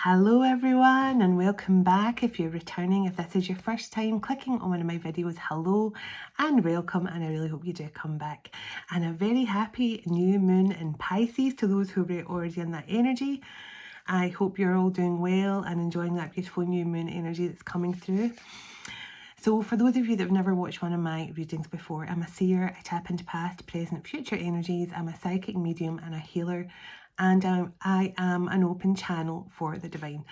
Hello everyone and welcome back. If you're returning, if this is your first time clicking on one of my videos, hello and welcome, and I really hope you do come back. And a very happy new moon in Pisces to those who are already in that energy. I hope you're all doing well and enjoying that beautiful new moon energy that's coming through. So for those of you that have never watched one of my readings before, I'm a seer. I tap into past, present, future energies. I'm a psychic medium and a healer, and I am an open channel for the divine.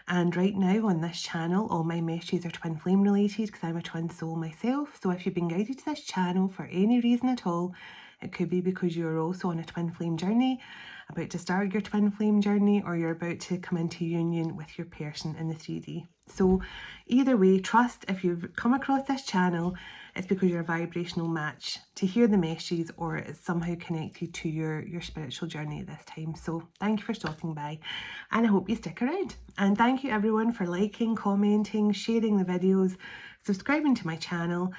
And right now on this channel, all my messages are twin flame related because I'm a twin soul myself. So if you've been guided to this channel for any reason at all, it could be because you're also on a twin flame journey, about to start your twin flame journey, or you're about to come into union with your person in the 3D. So either way, trust if you've come across this channel, it's because you're a vibrational match to hear the messages, or it's somehow connected to your spiritual journey at this time. So thank you for stopping by, and I hope you stick around. And thank you everyone for liking, commenting, sharing the videos, subscribing to my channel.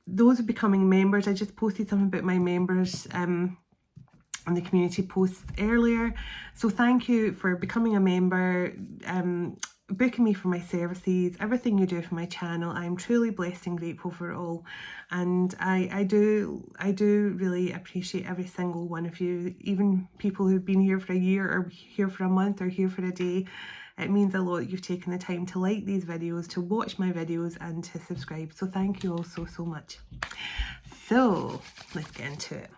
Those are becoming members. I just posted something about my members on the community posts earlier. So thank you for becoming a member, booking me for my services, everything you do for my channel. I'm truly blessed and grateful for it all. And I do really appreciate every single one of you, even people who've been here for a year or here for a month or here for a day. It means a lot that you've taken the time to like these videos, to watch my videos and to subscribe. So thank you all so much. So let's get into it.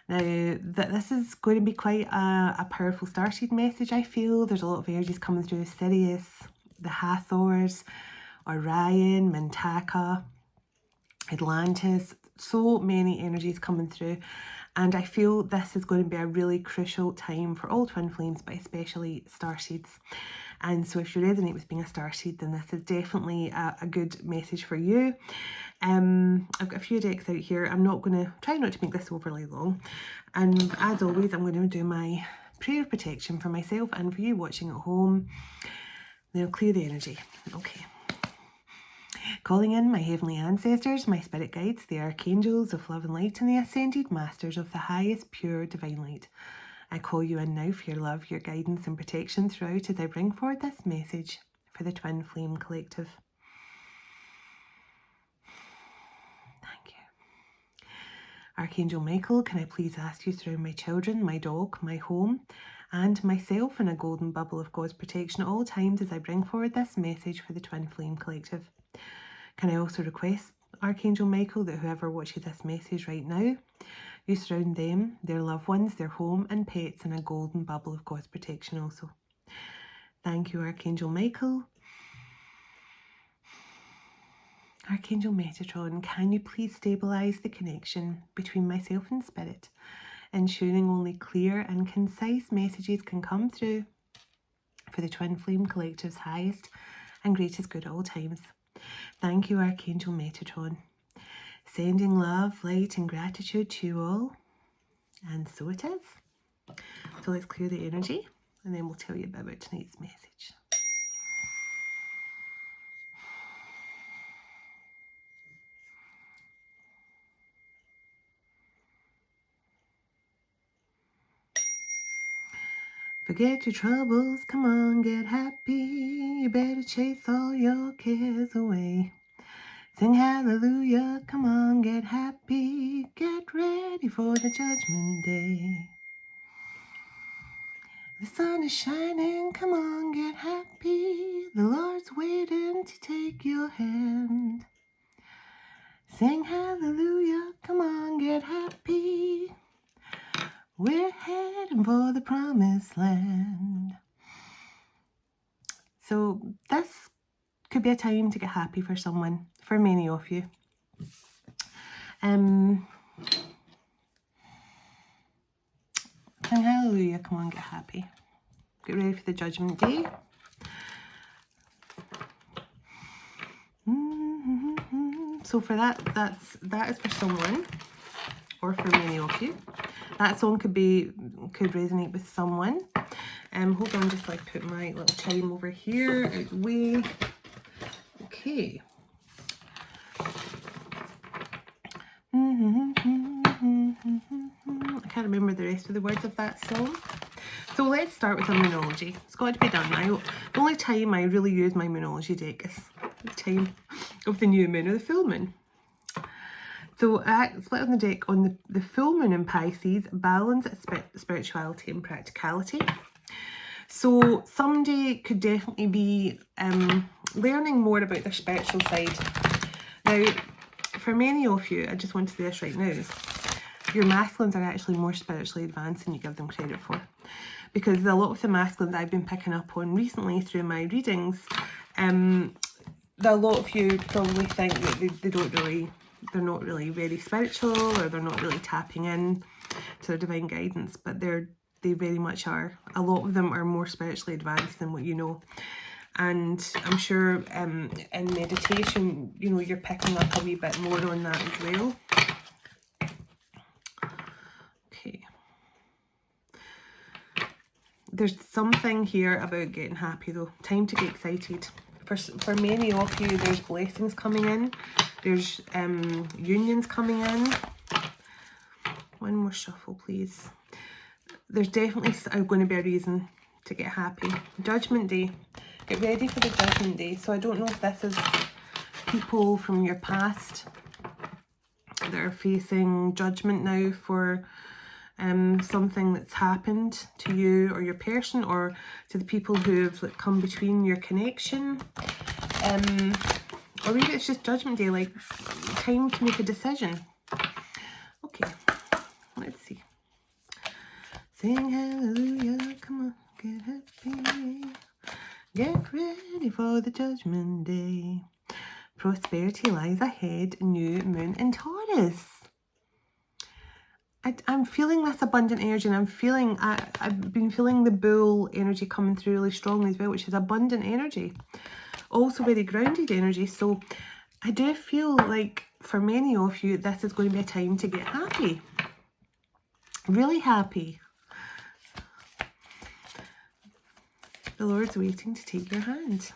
Now, this is going to be quite a powerful starseed message, I feel. There's a lot of energies coming through. Sirius, the Hathors, Orion, Mintaka, Atlantis. So many energies coming through. And I feel this is going to be a really crucial time for all twin flames, but especially starseeds. And so if you resonate with being a starseed, then this is definitely a good message for you. I've got a few decks out here. I'm not going to try not to make this overly long. And as always, I'm going to do my prayer of protection for myself and for you watching at home. Now clear the energy. Okay. Calling in my heavenly ancestors, my spirit guides, the archangels of love and light, and the ascended masters of the highest pure divine light. I call you in now for your love, your guidance and protection throughout as I bring forward this message for the Twin Flame Collective. Thank you. Archangel Michael, can I please ask you through my children, my dog, my home, and myself in a golden bubble of God's protection at all times as I bring forward this message for the Twin Flame Collective. Can I also request, Archangel Michael, that whoever watches this message right now, you surround them, their loved ones, their home and pets in a golden bubble of God's protection also. Thank you, Archangel Michael. Archangel Metatron, can you please stabilise the connection between myself and spirit, ensuring only clear and concise messages can come through for the Twin Flame Collective's highest and greatest good at all times. Thank you, Archangel Metatron. Sending love, light and gratitude to you all. And so it is. So let's clear the energy and then we'll tell you a bit about tonight's message. Forget your troubles, come on, get happy. You better chase all your cares away. Sing hallelujah, come on, get happy. Get ready for the judgment day. The sun is shining, come on, get happy. The Lord's waiting to take your hand. Sing hallelujah, come on, get happy. We're heading for the promised land. So this could be a time to get happy for someone, for many of you. Sing hallelujah, come on, get happy. Get ready for the judgment day. So for that is for someone, or for many of you. That song could resonate with someone. Hold on, just like put my little chime over here out the way. Okay. I can't remember the rest of the words of that song. So let's start with a moonology. It's got to be done. The only time I really use my moonology deck is the time of the new moon or the full moon. So I split on the deck on the full moon in Pisces, balance, spirituality and practicality. So somebody could definitely be learning more about their spiritual side. Now, for many of you, I just want to say this right now, your masculines are actually more spiritually advanced than you give them credit for. Because a lot of the masculines I've been picking up on recently through my readings, a lot of you probably think that they're not really very spiritual, or they're not really tapping in to their divine guidance, but they very much are. A lot of them are more spiritually advanced than what you know. And I'm sure in meditation, you know, you're picking up a wee bit more on that as well. Okay. There's something here about getting happy though. Time to get excited. For many of you, there's blessings coming in. There's unions coming in. One more shuffle, please. There's definitely going to be a reason to get happy. Judgment Day. Get ready for the Judgment Day. So I don't know if this is people from your past that are facing judgment now for something that's happened to you or your person, or to the people who've come between your connection, or maybe it's just Judgment Day, like time to make a decision. Okay, let's see. Sing hallelujah, come on, get happy, get ready for the Judgment Day. Prosperity lies ahead, new moon in Taurus. I'm feeling this abundant energy, and I've been feeling the bull energy coming through really strongly as well, which is abundant energy. Also very grounded energy. So I do feel like for many of you, this is going to be a time to get happy. Really happy. The Lord's waiting to take your hand.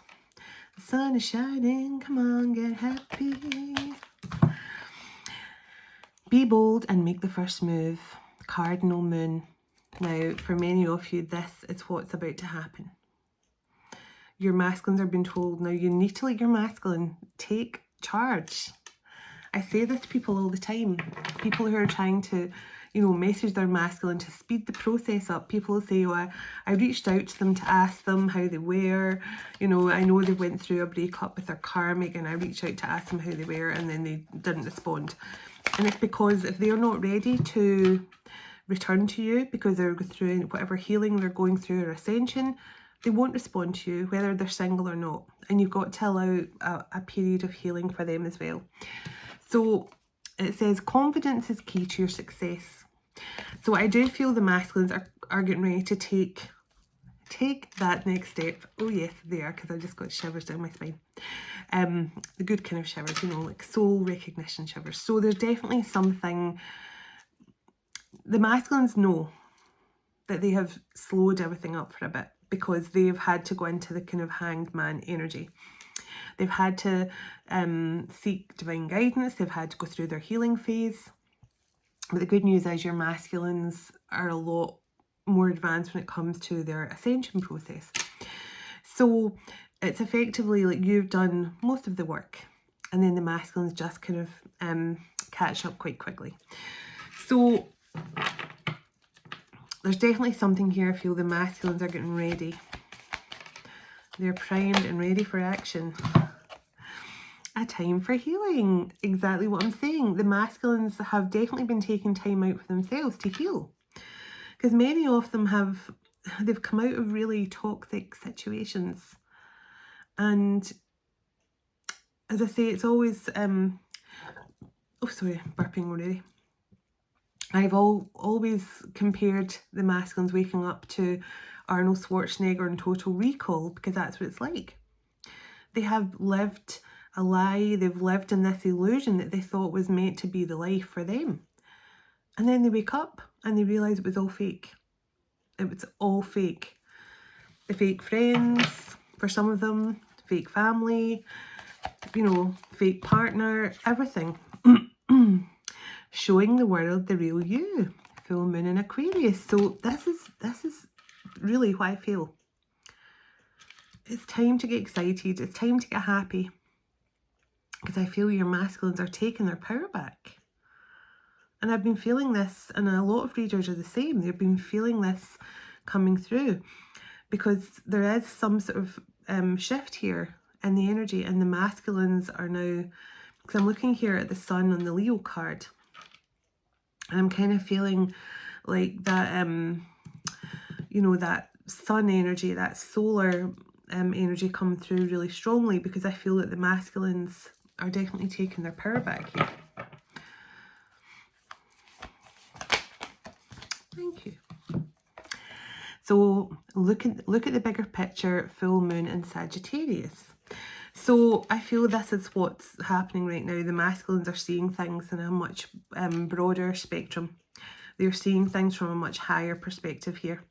The sun is shining, come on, get happy. Be bold and make the first move. Cardinal moon. Now, for many of you, this is what's about to happen. Your masculines are being told, now you need to let your masculine take charge. I say this to people all the time. People who are trying to, you know, message their masculine to speed the process up. People will say, oh, I reached out to them to ask them how they were. You know, I know they went through a breakup with their karmic, and I reached out to ask them how they were, and then they didn't respond. And it's because if they're not ready to return to you because they're going through whatever healing they're going through or ascension, they won't respond to you, whether they're single or not. And you've got to allow a period of healing for them as well. So it says confidence is key to your success. So I do feel the masculines are getting ready to take that next step. Oh yes, they are, because I just got shivers down my spine. The good kind of shivers, you know, like soul recognition shivers. So there's definitely something, the masculines know that they have slowed everything up for a bit, because they've had to go into the kind of hanged man energy. They've had to seek divine guidance. They've had to go through their healing phase. But the good news is your masculines are a lot more advanced when it comes to their ascension process. So it's effectively like you've done most of the work, and then the masculines just kind of catch up quite quickly. So there's definitely something here. I feel the masculines are getting ready. They're primed and ready for action. A time for healing. Exactly what I'm saying. The masculines have definitely been taking time out for themselves to heal. Because many of them they've come out of really toxic situations. And as I say, it's always, oh sorry, burping already. I've always compared the masculines waking up to Arnold Schwarzenegger in Total Recall, because that's what it's like. They have lived a lie. They've lived in this illusion that they thought was meant to be the life for them. And then they wake up and they realise it was all fake. It was all fake. The fake friends, for some of them, fake family, you know, fake partner, everything. Showing the world the real you. Full moon in Aquarius. So this is really what I feel. It's time to get excited. It's time to get happy. Because I feel your masculines are taking their power back. And I've been feeling this, and a lot of readers are the same. They've been feeling this coming through. Because there is some sort of shift here in the energy, and the masculines are now, because I'm looking here at the sun on the Leo card, and I'm kind of feeling like that, you know, that sun energy, that solar energy come through really strongly, because I feel that the masculines are definitely taking their power back here. Thank you. So look at the bigger picture, full moon in Sagittarius. So I feel this is what's happening right now. The masculines are seeing things in a much broader spectrum. They're seeing things from a much higher perspective here.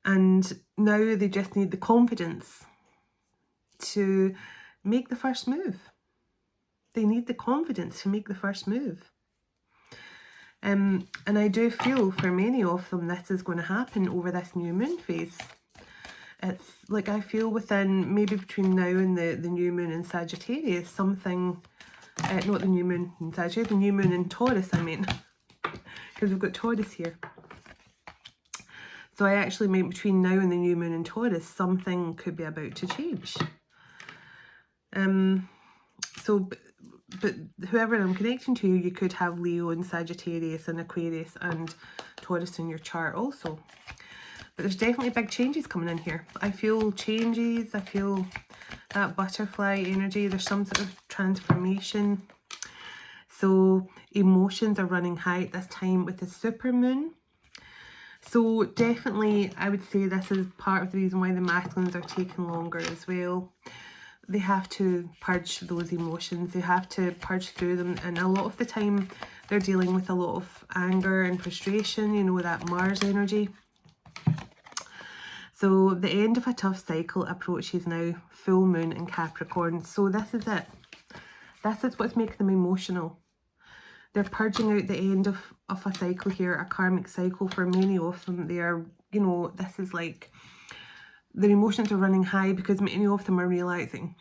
And now they just need the confidence to make the first move. They need the confidence to make the first move. And I do feel for many of them this is going to happen over this new moon phase. It's like I feel within maybe between now and the new moon in Sagittarius, something, not the new moon in Sagittarius, the new moon in Taurus, I mean, because we've got Taurus here. So I actually mean between now and the new moon in Taurus, something could be about to change. But whoever I'm connecting to, you could have Leo and Sagittarius and Aquarius and Taurus in your chart also. But there's definitely big changes coming in here. I feel changes. I feel that butterfly energy. There's some sort of transformation. So emotions are running high at this time with the supermoon. So definitely I would say this is part of the reason why the masculines are taking longer as well. They have to purge those emotions. They have to purge through them. And a lot of the time they're dealing with a lot of anger and frustration, you know, that Mars energy. So the end of a tough cycle approaches now, full moon in Capricorn. So this is it. This is what's making them emotional. They're purging out the end of a cycle here, a karmic cycle for many of them. They are, you know, this is like, their emotions are running high because many of them are realizing,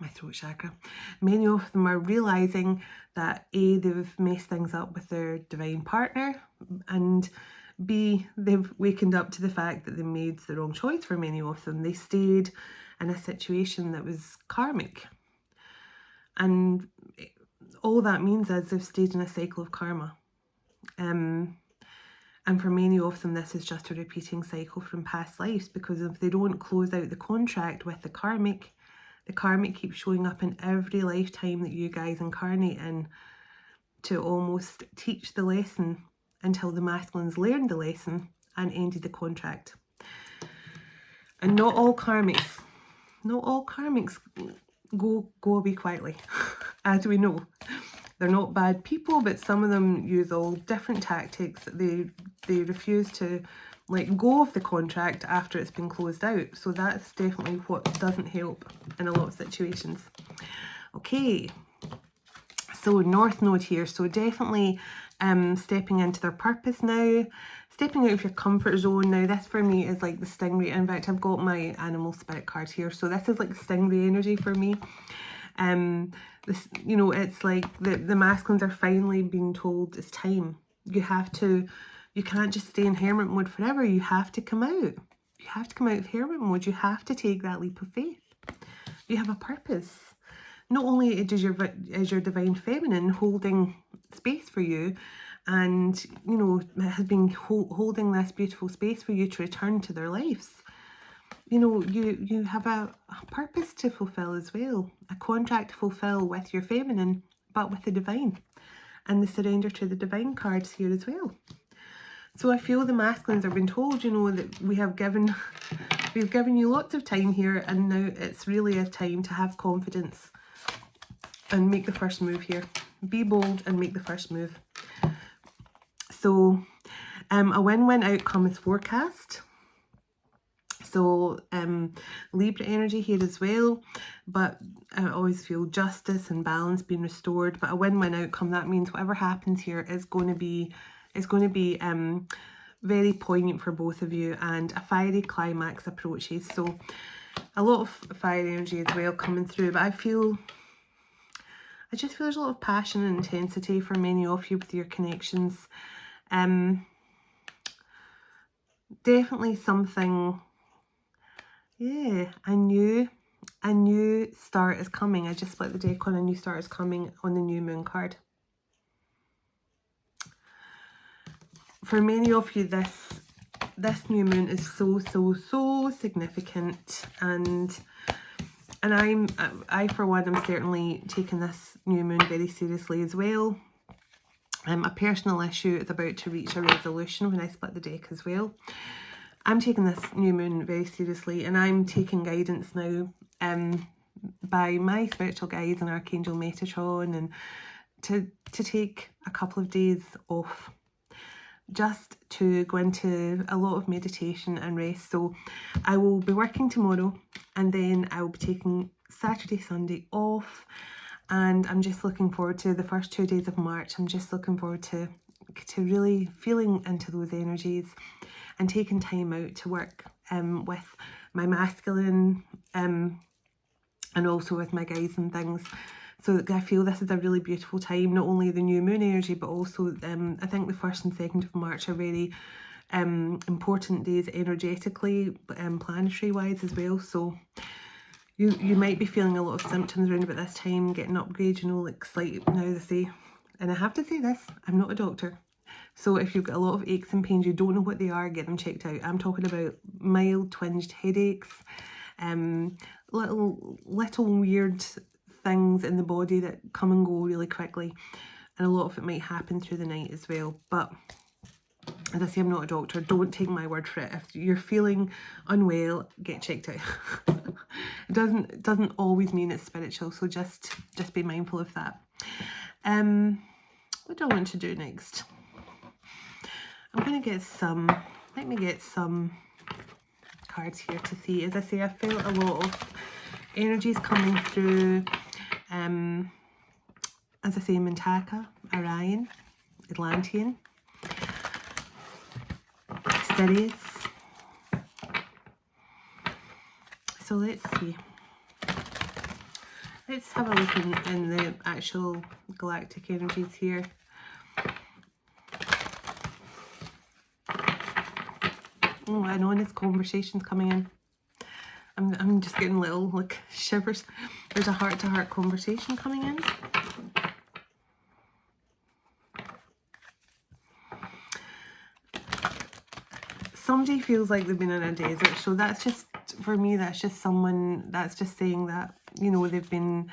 my throat chakra, many of them are realizing that A, they've messed things up with their divine partner, and B, they've wakened up to the fact that they made the wrong choice for many of them. They stayed in a situation that was karmic. And all that means is they've stayed in a cycle of karma. And for many of them, this is just a repeating cycle from past lives, because if they don't close out the contract with the karmic keeps showing up in every lifetime that you guys incarnate in to almost teach the lesson until the masculines learned the lesson and ended the contract. And not all karmics go away quietly, as we know. They're not bad people, but some of them use all different tactics. They refuse to let go of the contract after it's been closed out. So that's definitely what doesn't help in a lot of situations. Okay, so North Node here. So definitely stepping into their purpose now, stepping out of your comfort zone. Now this for me is like the stingray. In fact, I've got my animal spirit card here. So this is like stingray energy for me. This, you know, it's like the masculines are finally being told it's time. You can't just stay in hermit mode forever. You have to come out. You have to come out of hermit mode. You have to take that leap of faith. You have a purpose. Not only is your divine feminine holding space for you, and you know, has been holding this beautiful space for you to return to their lives. You know, you have a purpose to fulfill as well, a contract to fulfill with your feminine, but with the divine, and the surrender to the divine cards here as well. So I feel the masculines have been told, you know, that we've given you lots of time here, and now it's really a time to have confidence and make the first move here. Be bold and make the first move. So a win-win outcome is forecast. So Libra energy here as well, but I always feel justice and balance being restored. But a win-win outcome, that means whatever happens here is going to be very poignant for both of you, and a fiery climax approaches. So a lot of fire energy as well coming through, but I just feel there's a lot of passion and intensity for many of you with your connections. Definitely something, yeah, a new start is coming. I just split the deck on a new start is coming on the new moon card. For many of you, this new moon is so significant, and I for one am certainly taking this new moon very seriously as well. A personal issue is about to reach a resolution when I split the deck as well. I'm taking this new moon very seriously, and I'm taking guidance now by my spiritual guides and Archangel Metatron, and to take a couple of days off just to go into a lot of meditation and rest. So I will be working tomorrow, and then I will be taking Saturday, Sunday off, and I'm just looking forward to the first 2 days of March. I'm just looking forward to really feeling into those energies and taking time out to work with my masculine and also with my guides and things. So I feel this is a really beautiful time, not only the new moon energy, but also I think the 1st and 2nd of March are very important days energetically, planetary wise as well. So you might be feeling a lot of symptoms around about this time, getting upgrades, you know, like slight, now they say, and I have to say this, I'm not a doctor. So if you've got a lot of aches and pains, you don't know what they are, get them checked out. I'm talking about mild twinged headaches, little weird things in the body that come and go really quickly, and a lot of it might happen through the night as well. But as I say, I'm not a doctor, don't take my word for it. If you're feeling unwell, get checked out. It doesn't always mean it's spiritual, so just be mindful of that. What do I want to do next? I'm going to get let me get some cards here to see. As I say, I feel a lot of energies coming through. As I say, Mintaka, Orion, Atlantean, Sirius. So let's see. Let's have a look in the actual galactic energies here. Oh, I know this conversation's coming in. I'm just getting little like shivers. There's a heart-to-heart conversation coming in. Somebody feels like they've been in a desert, so that's just, for me, that's just someone that's just saying that, you know, they've been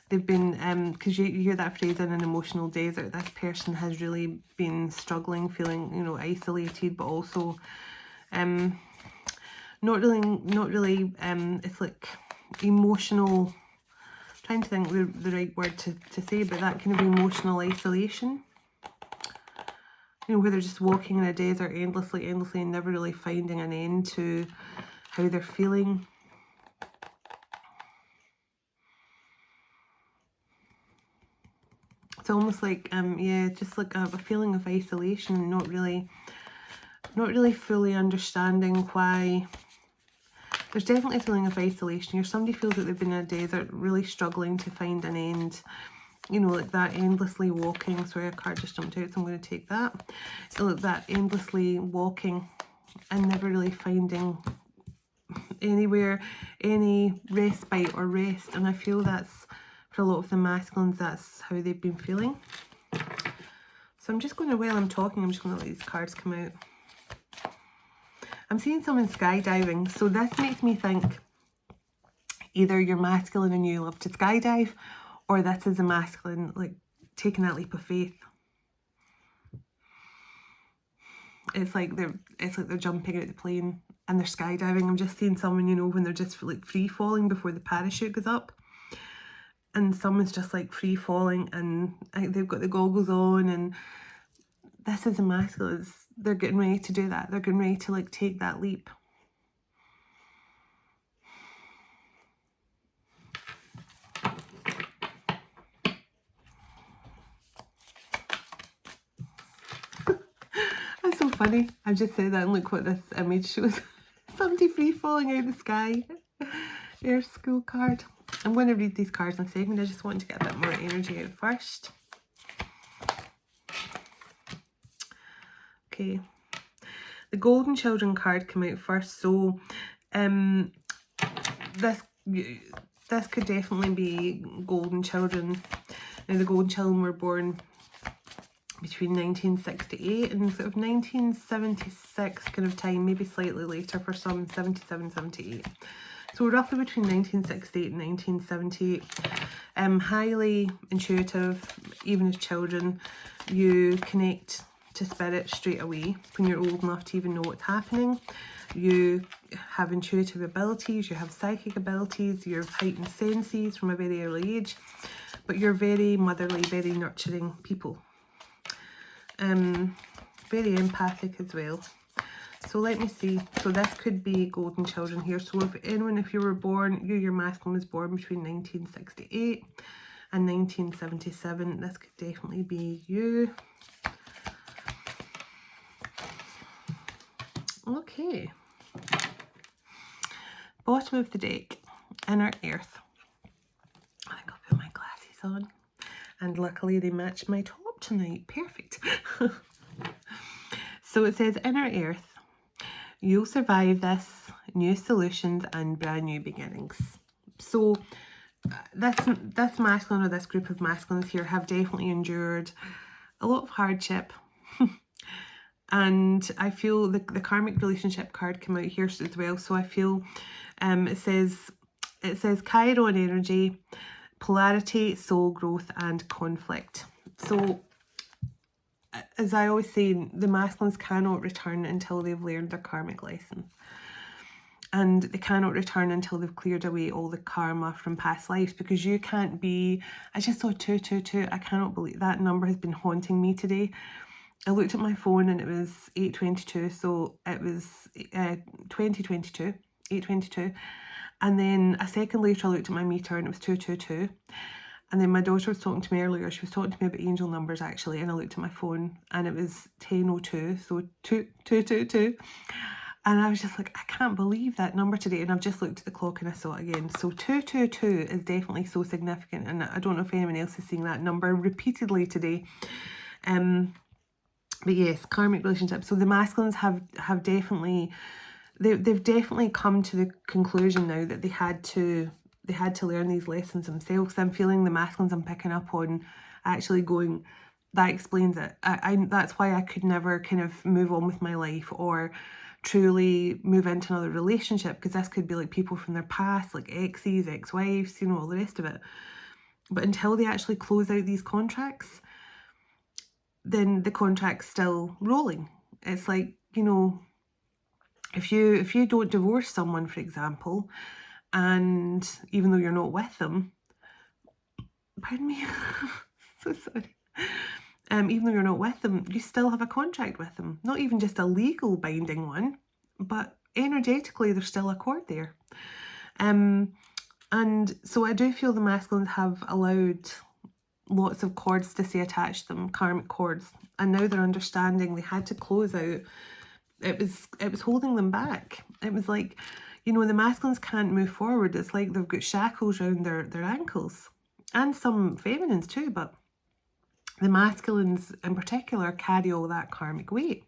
because you hear that phrase, in an emotional desert. This person has really been struggling, feeling, you know, isolated, but also not really it's like emotional, trying to think the right word to say, but that kind of emotional isolation, you know, where they're just walking in a desert endlessly and never really finding an end to how they're feeling. It's almost like yeah, just like a feeling of isolation, and not really fully understanding why. There's definitely a feeling of isolation here. Somebody feels that they've been in a desert, really struggling to find an end. You know, like that endlessly walking. Sorry, a card just jumped out, so I'm going to take that. So like that endlessly walking and never really finding anywhere, any respite or rest. And I feel that's, for a lot of the masculines, that's how they've been feeling. So I'm just going to, while I'm talking, I'm just going to let these cards come out. I'm seeing someone skydiving, so this makes me think either you're masculine and you love to skydive, or this is a masculine, like, taking that leap of faith. It's like they're jumping out the plane and they're skydiving. I'm just seeing someone, you know, when they're just like free falling before the parachute goes up, and someone's just like free falling and they've got the goggles on, and this is a masculine. They're getting ready to do that. They're getting ready to like take that leap. That's so funny. I just said that and look what this image shows. Somebody free falling out of the sky. Air school card. I'm going to read these cards in a second. I just want to get a bit more energy out first. Okay. The Golden Children card came out first. So this could definitely be golden children. Now the golden children were born between 1968 and sort of 1976 kind of time, maybe slightly later for some, 77, 78. So roughly between 1968 and 1978. Highly intuitive, even as children. You connect to spirit straight away when you're old enough to even know what's happening. You have intuitive abilities, you have psychic abilities, you have heightened senses from a very early age, but you're very motherly, very nurturing people. Very empathic as well. So let me see. So this could be golden children here. So if you were born, your masculine was born between 1968 and 1977, this could definitely be you. Okay. Bottom of the deck, Inner Earth. I think I'll put my glasses on. And luckily they match my top tonight. Perfect. So it says, Inner Earth, you'll survive this, new solutions and brand new beginnings. So this masculine, or this group of masculines here, have definitely endured a lot of hardship. And I feel the karmic relationship card came out here as well. So I feel it says Chiron energy, polarity, soul growth and conflict. So as I always say, the masculines cannot return until they've learned their karmic lesson. And they cannot return until they've cleared away all the karma from past lives, because you can't be... I just saw 222. I cannot believe that number has been haunting me today. I looked at my phone and it was 8:22, so it was 2022, 8:22. And then a second later I looked at my meter and it was 222. And then my daughter was talking to me earlier. She was talking to me about angel numbers actually, and I looked at my phone and it was 10:02, so 222. And I was just like, I can't believe that number today. And I've just looked at the clock and I saw it again. So 222 is definitely so significant, and I don't know if anyone else is seeing that number repeatedly today. But yes, karmic relationships. So the masculines have definitely, they've definitely come to the conclusion now that they had to learn these lessons themselves. I'm feeling the masculines I'm picking up on actually going, that explains it. That's why I could never kind of move on with my life or truly move into another relationship, because this could be like people from their past, like exes, ex-wives, you know, all the rest of it. But until they actually close out these contracts, then the contract's still rolling. It's like, you know, if you don't divorce someone, for example, and even though you're not with them, pardon me, so sorry, even though you're not with them, you still have a contract with them. Not even just a legal binding one, but energetically there's still a cord there. And so I do feel the masculines have allowed lots of cords to stay attached to them, karmic cords, and now they're understanding they had to close out. It was holding them back. It was like, you know, the masculines can't move forward. It's like they've got shackles around their ankles, and some feminines too, but the masculines in particular carry all that karmic weight.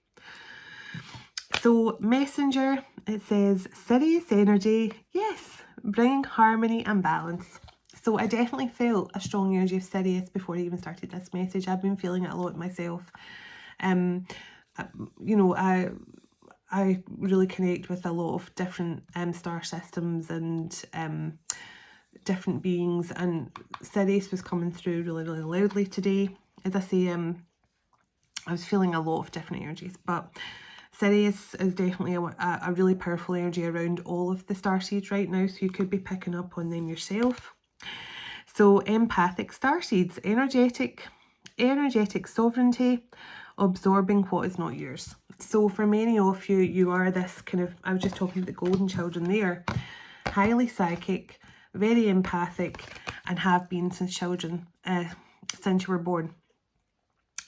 So Messenger, it says Sirius energy, yes, bringing harmony and balance. So I definitely felt a strong energy of Sirius before I even started this message. I've been feeling it a lot myself. You know, I really connect with a lot of different star systems and different beings, and Sirius was coming through really, really loudly today. As I say, I was feeling a lot of different energies, but Sirius is definitely a really powerful energy around all of the starseeds right now, so you could be picking up on them yourself. So empathic starseeds, energetic sovereignty, absorbing what is not yours. So for many of you, you are this kind of, I was just talking about the golden children there, highly psychic, very empathic, and have been since children, since you were born.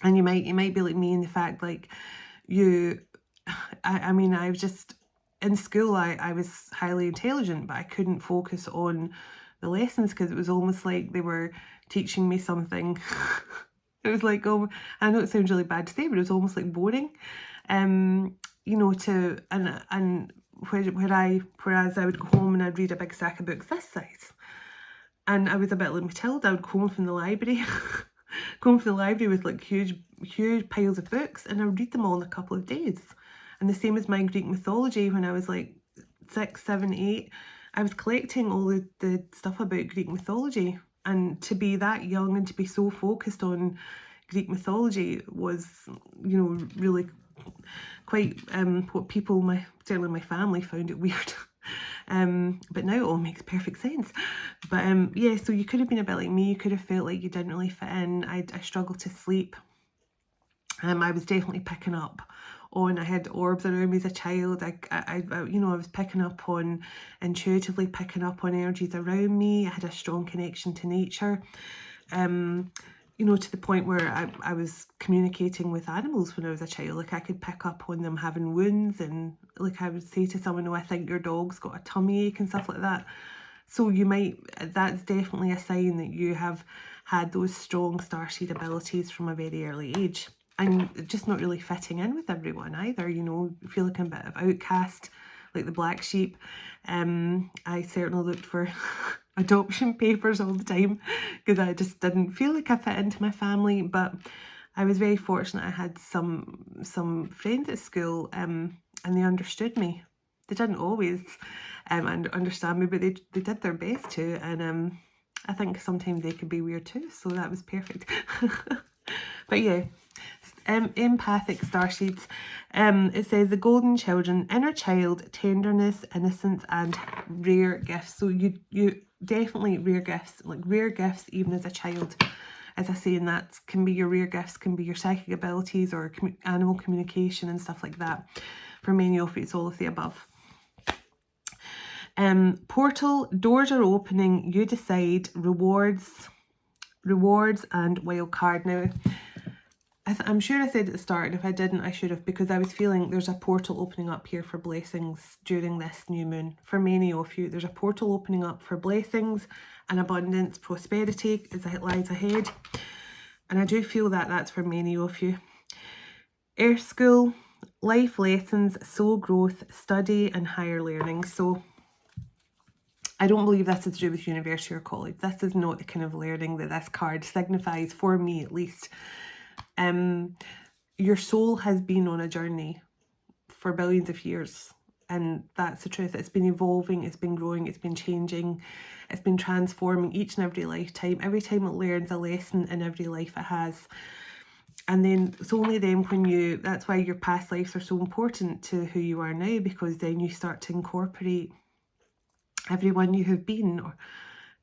And you might be like me in the fact, like, you I mean, I was just, in school, I was highly intelligent, but I couldn't focus on the lessons because it was almost like they were teaching me something. It was like, oh, I know it sounds really bad to say, but it was almost like boring. You know, and whereas I would go home and I'd read a big stack of books this size. And I was a bit like Matilda. I would go home from the library, with like huge piles of books, and I would read them all in a couple of days. And the same as my Greek mythology, when I was like 6, 7, 8, I was collecting all the stuff about Greek mythology. And to be that young and to be so focused on Greek mythology was, you know, really quite what people, certainly my family, found it weird. But now it all makes perfect sense. But yeah, so you could have been a bit like me. You could have felt like you didn't really fit in. I struggled to sleep. I was definitely picking up on, I had orbs around me as a child. I you know, I was picking up on, intuitively picking up on energies around me. I had a strong connection to nature. You know, to the point where I was communicating with animals when I was a child. Like I could pick up on them having wounds, and like I would say to someone, oh, I think your dog's got a tummy ache and stuff like that. So you might, that's definitely a sign that you have had those strong starseed abilities from a very early age. And just not really fitting in with everyone either, you know, feel like I'm a bit of outcast, like the black sheep. I certainly looked for adoption papers all the time because I just didn't feel like I fit into my family. But I was very fortunate. I had some friends at school, and they understood me. They didn't always understand me, but they did their best to. And I think sometimes they could be weird too, so that was perfect. But yeah, empathic starseeds. It says the golden children, inner child, tenderness, innocence, and rare gifts. So you definitely rare gifts, like rare gifts even as a child. As I say, and that can be your rare gifts, can be your psychic abilities or animal communication and stuff like that. For many of you, it's all of the above. Portal, doors are opening, you decide, rewards and wild card. Now, I'm sure I said at the start, and if I didn't, I should have, because I was feeling there's a portal opening up here for blessings during this new moon. For many of you, there's a portal opening up for blessings and abundance, prosperity as it lies ahead. And I do feel that that's for many of you. Earth School, life lessons, soul growth, study and higher learning. So I don't believe this is to do with university or college. This is not the kind of learning that this card signifies, for me at least. Your soul has been on a journey for billions of years, and that's the truth. It's been evolving, it's been growing, it's been changing, it's been transforming each and every lifetime. Every time it learns a lesson in every life it has. And then it's only then when that's why your past lives are so important to who you are now, because then you start to incorporate everyone you have been or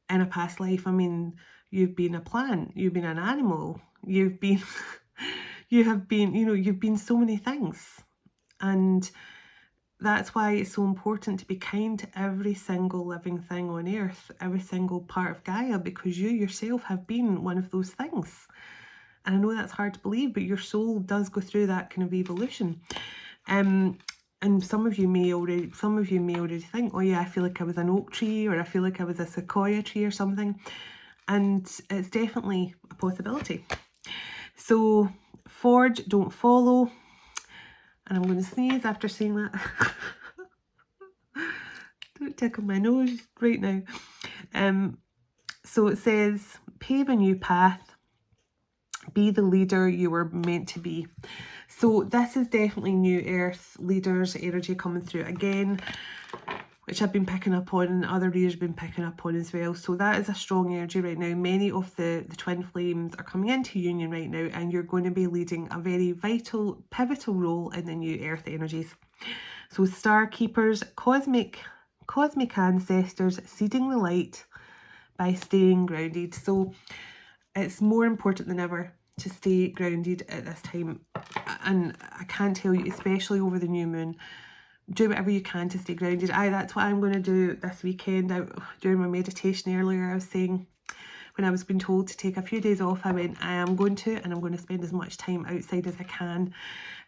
in a past life. I mean, you've been a plant, you've been an animal, you've been you have been, you know, you've been so many things. And that's why it's so important to be kind to every single living thing on earth, every single part of Gaia, because you yourself have been one of those things. And I know that's hard to believe, but your soul does go through that kind of evolution. And some of you may already think, oh yeah, I feel like I was an oak tree, or I feel like I was a sequoia tree or something. And it's definitely a possibility. So forge, don't follow. And I'm going to sneeze after saying that. Don't tickle my nose right now. So it says, pave a new path. Be the leader you were meant to be. So this is definitely new earth leaders energy coming through again, which I've been picking up on and other readers have been picking up on as well. So that is a strong energy right now. Many of the twin flames are coming into union right now, and you're going to be leading a very vital, pivotal role in the new earth energies. So star keepers, cosmic ancestors, seeding the light by staying grounded. So it's more important than ever to stay grounded at this time. And I can't tell you, especially over the new moon, do whatever you can to stay grounded. That's what I'm going to do this weekend. During my meditation earlier, I was saying, when I was being told to take a few days off, I went, I am going to, and I'm going to spend as much time outside as I can.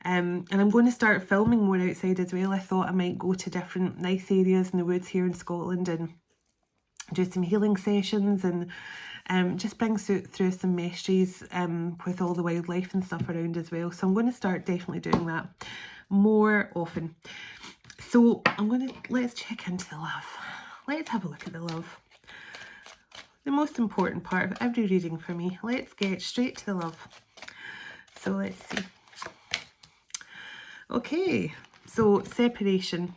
And I'm going to start filming more outside as well. I thought I might go to different nice areas in the woods here in Scotland and do some healing sessions, and just bring through some messages with all the wildlife and stuff around as well. So I'm going to start definitely doing that more often. So let's check into the love. Let's have a look at the love. The most important part of every reading for me. Let's get straight to the love. So let's see. Okay, so separation.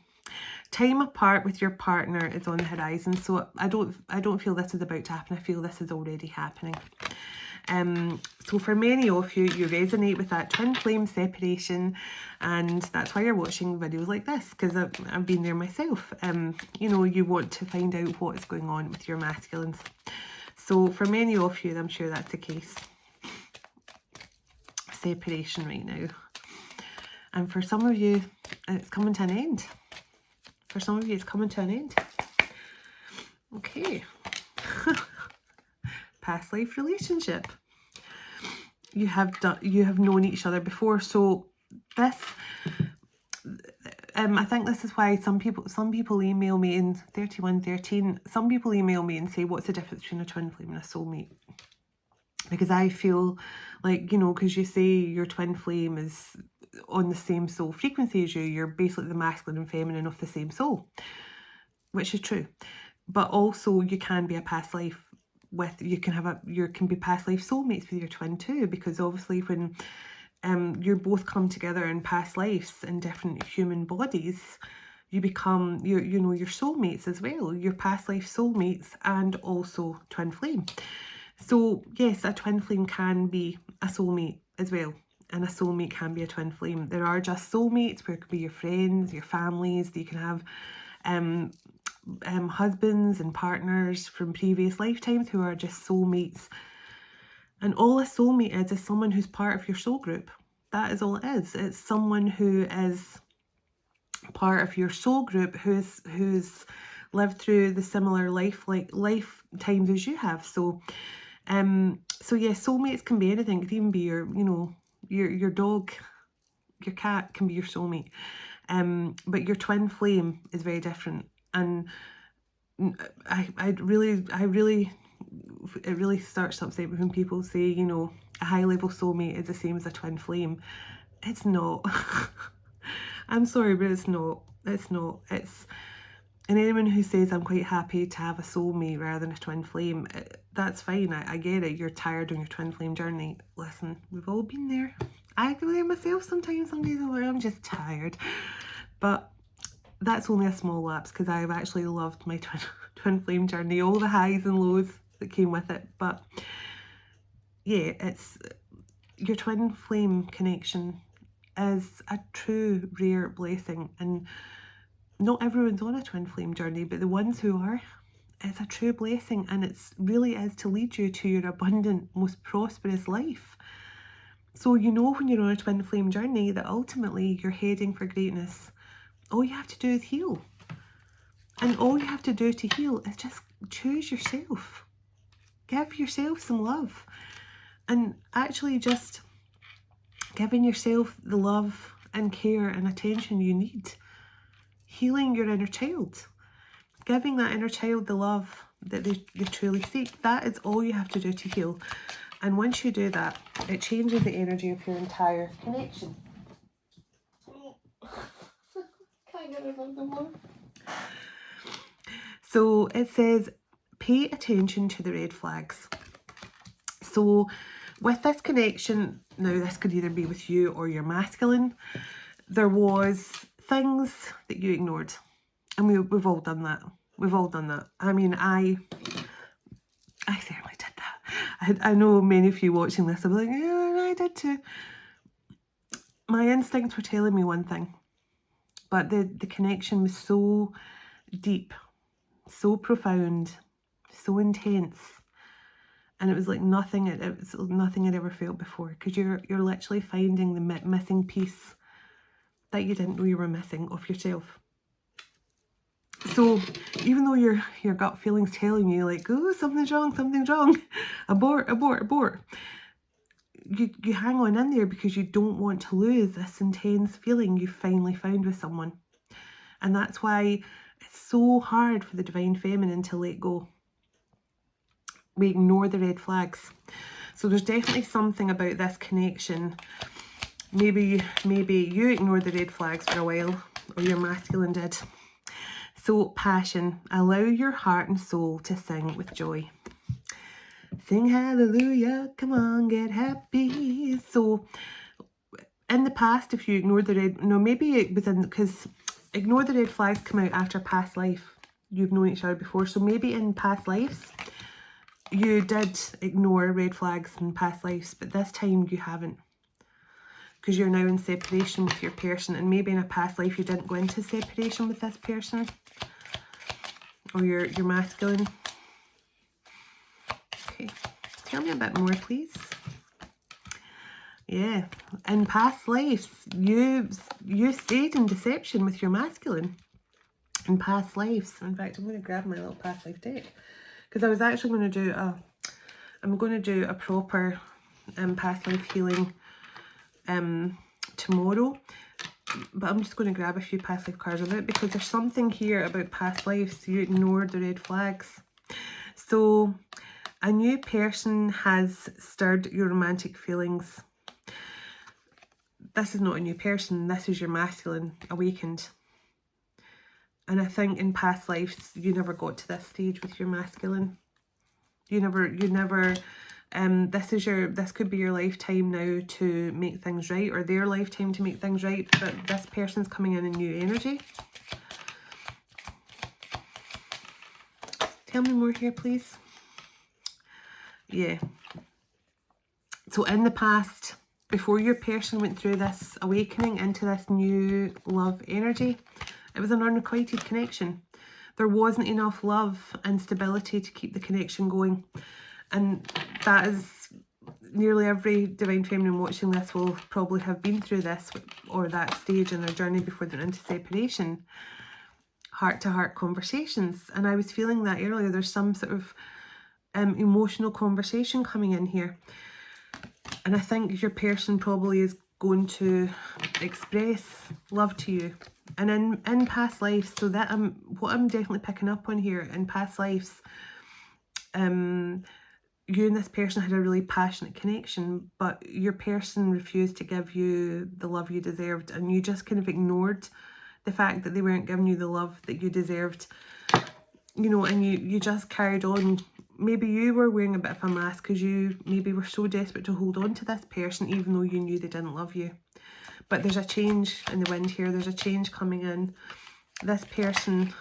Time apart with your partner is on the horizon. So I don't feel this is about to happen. I feel this is already happening. So for many of you, you resonate with that twin flame separation, and that's why you're watching videos like this, because I've been there myself. You know, you want to find out what is going on with your masculines. So for many of you, I'm sure that's the case. Separation right now. And for some of you, it's coming to an end. For some of you, it's coming to an end. Okay. Past life relationship. You have known each other before. So this, I think this is why some people email me in 3113. Some people email me and say, what's the difference between a twin flame and a soulmate? Because I feel like, you know, because you say your twin flame is on the same soul frequency as you, you're basically the masculine and feminine of the same soul, which is true. But also you can be a past life with, you can be past life soulmates with your twin too, because obviously when you both come together in past lives in different human bodies, you become your soulmates as well, your past life soulmates, and also twin flame. So yes, a twin flame can be a soulmate as well, and a soulmate can be a twin flame. There are just soulmates where it could be your friends, your families. You can have husbands and partners from previous lifetimes who are just soulmates. And all a soulmate is someone who's part of your soul group. That is all it is. It's someone who is part of your soul group, who's lived through the similar lifetimes as you have. So yeah, soulmates can be anything. It can even be your dog, your cat can be your soulmate. But your twin flame is very different. And it really starts to upset me when people say, you know, a high level soulmate is the same as a twin flame. It's not. I'm sorry, but it's not. It's not. And anyone who says I'm quite happy to have a soulmate rather than a twin flame, that's fine. I get it. You're tired on your twin flame journey. Listen, we've all been there. I go there myself sometimes. Some days I'm just tired. But that's only a small lapse, because I've actually loved my twin flame journey, all the highs and lows that came with it. But yeah, it's your twin flame connection is a true rare blessing, and not everyone's on a twin flame journey, but the ones who are, it's a true blessing, and it's really is to lead you to your abundant, most prosperous life. So you know when you're on a twin flame journey that ultimately you're heading for greatness. All you have to do is heal. And all you have to do to heal is just choose yourself. Give yourself some love. And actually just giving yourself the love and care and attention you need. Healing your inner child. Giving that inner child the love that they truly seek. That is all you have to do to heal. And once you do that, it changes the energy of your entire connection. So it says, pay attention to the red flags. So with this connection, now this could either be with you or your masculine, there was things that you ignored. And we've all done that. We've all done that. I mean, I certainly did that. I know many of you watching this will be like, yeah, I did too. My instincts were telling me one thing. But the connection was so deep, so profound, so intense, and it was like nothing I'd ever felt before, because you're literally finding the missing piece that you didn't know you were missing of yourself. So even though your gut feeling's telling you like, oh, something's wrong, abort, abort, abort, you hang on in there because you don't want to lose this intense feeling you finally found with someone. And that's why it's so hard for the Divine Feminine to let go. We ignore the red flags. So there's definitely something about this connection. Maybe you ignored the red flags for a while, or your masculine did. So passion, allow your heart and soul to sing with joy. Sing hallelujah, come on, get happy. So in the past, if you ignored the red, no, maybe it was in, because ignore the red flags come out after past life. You've known each other before, so maybe in past lives you did ignore red flags in past lives, but this time you haven't, because you're now in separation with your person, and maybe in a past life you didn't go into separation with this person or your masculine. Okay, tell me a bit more, please. Yeah, in past lives you stayed in deception with your masculine in past lives. In fact, I'm going to grab my little past life deck, because I was actually going to do a proper past life healing tomorrow, but I'm just going to grab a few past life cards of it, because there's something here about past lives. You ignored the red flags. So a new person has stirred your romantic feelings. This is not a new person, this is your masculine awakened. And I think in past lives you never got to this stage with your masculine. You never this could be your lifetime now to make things right, or their lifetime to make things right, but this person's coming in new energy. Tell me more here, please. Yeah. So in the past, before your person went through this awakening into this new love energy, it was an unrequited connection. There wasn't enough love and stability to keep the connection going. And that is, nearly every Divine Feminine watching this will probably have been through this, or that stage in their journey before they're into separation. Heart-to-heart conversations. And I was feeling that earlier. There's some sort of emotional conversation coming in here. And I think your person probably is going to express love to you. And in past lives, so that what I'm definitely picking up on here, in past lives, you and this person had a really passionate connection, but your person refused to give you the love you deserved, and you just kind of ignored the fact that they weren't giving you the love that you deserved, you know, and you just carried on. Maybe you were wearing a bit of a mask because you maybe were so desperate to hold on to this person even though you knew they didn't love you. But there's a change in the wind here. There's a change coming in. This person,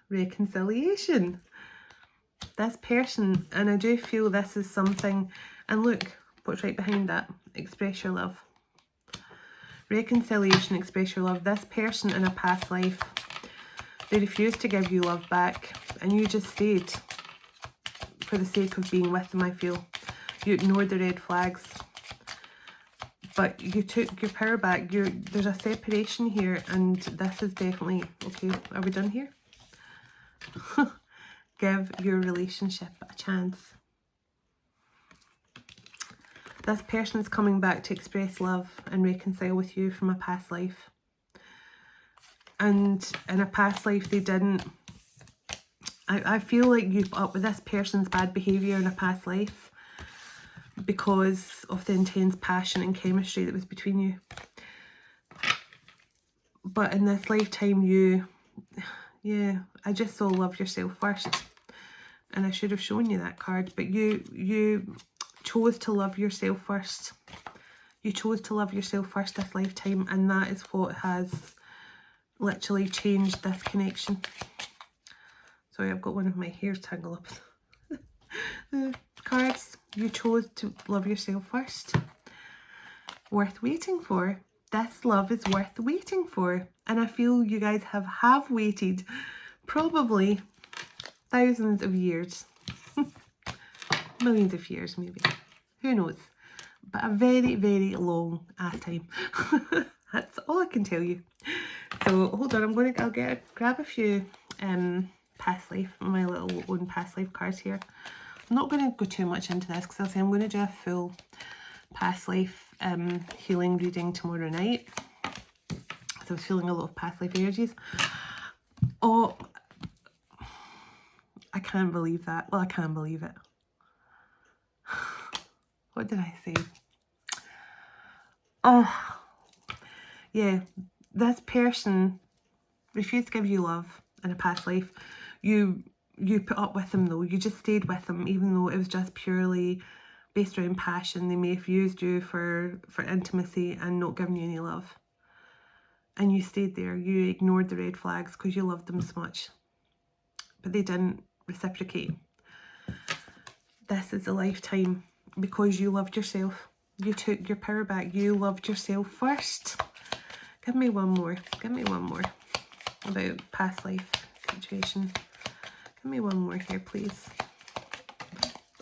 reconciliation. This person, and I do feel this is something, and look what's right behind that. Express your love. Reconciliation, express your love. This person in a past life, they refused to give you love back, and you just stayed for the sake of being with them, I feel. You ignored the red flags, but you took your power back. There's a separation here, and this is definitely, okay, are we done here? Give your relationship a chance. This person is coming back to express love and reconcile with you from a past life. And in a past life they didn't. I feel like you put up with this person's bad behaviour in a past life because of the intense passion and chemistry that was between you. But in this lifetime I just saw love yourself first. And I should have shown you that card, but you chose to love yourself first. You chose to love yourself first this lifetime, and that is what has literally changed this connection. Sorry, I've got one of my hairs tangled up. The cards. You chose to love yourself first. Worth waiting for. This love is worth waiting for. And I feel you guys have waited probably thousands of years. Millions of years maybe. Who knows? But a very, very long ass time. That's all I can tell you. So hold on, I'll grab a few past life, my little own past life cards here. I'm not going to go too much into this because I'll say I'm going to do a full past life healing reading tomorrow night. So I was feeling a lot of past life energies. Oh, I can't believe that. Well, I can't believe it. What did I say? Oh, yeah. This person refused to give you love in a past life. You put up with them though. You just stayed with them even though it was just purely based around passion. They may have used you for intimacy and not given you any love. And you stayed there. You ignored the red flags because you loved them so much. But they didn't reciprocate. This is a lifetime because you loved yourself. You took your power back. You loved yourself first. Give me one more. Give me one more about past life situation. Give me one more here, please.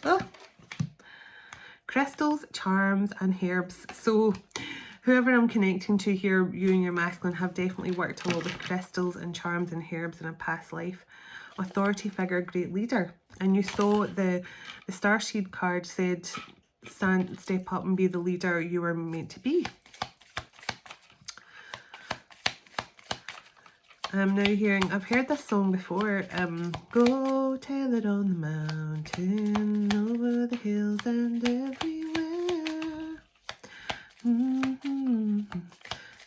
Oh, crystals, charms, and herbs. So whoever I'm connecting to here, you and your masculine have definitely worked a lot with crystals and charms and herbs in a past life. Authority figure, great leader. And you saw the starseed card said, step up and be the leader you were meant to be. I'm now hearing, I've heard this song before, go tell it on the mountain, over the hills and everywhere.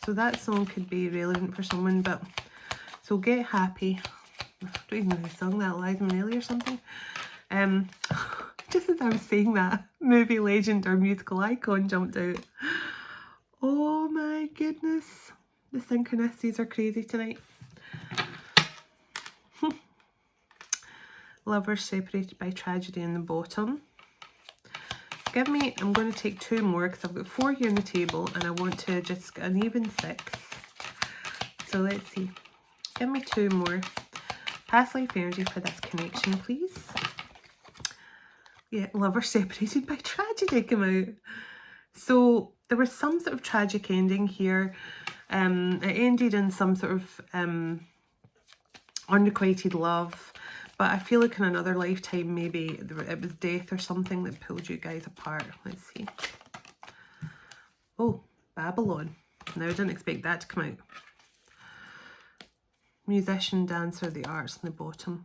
So that song could be relevant for someone, but, so get happy. I don't even know who sung that, Liza Minnelli or something. Just as I was saying that, movie legend or musical icon jumped out. Oh my goodness, the synchronicities are crazy tonight. Lovers separated by tragedy in the bottom. Give me, I'm going to take two more because I've got 4 here on the table and I want to just get an even 6. So let's see. Give me 2 more. Past life energy for this connection, please. Yeah, lovers separated by tragedy come out. So there was some sort of tragic ending here. It ended in some sort of unrequited love. But I feel like in another lifetime, maybe it was death or something that pulled you guys apart. Let's see. Oh, Babylon. Now, I didn't expect that to come out. Musician, dancer, the arts in the bottom.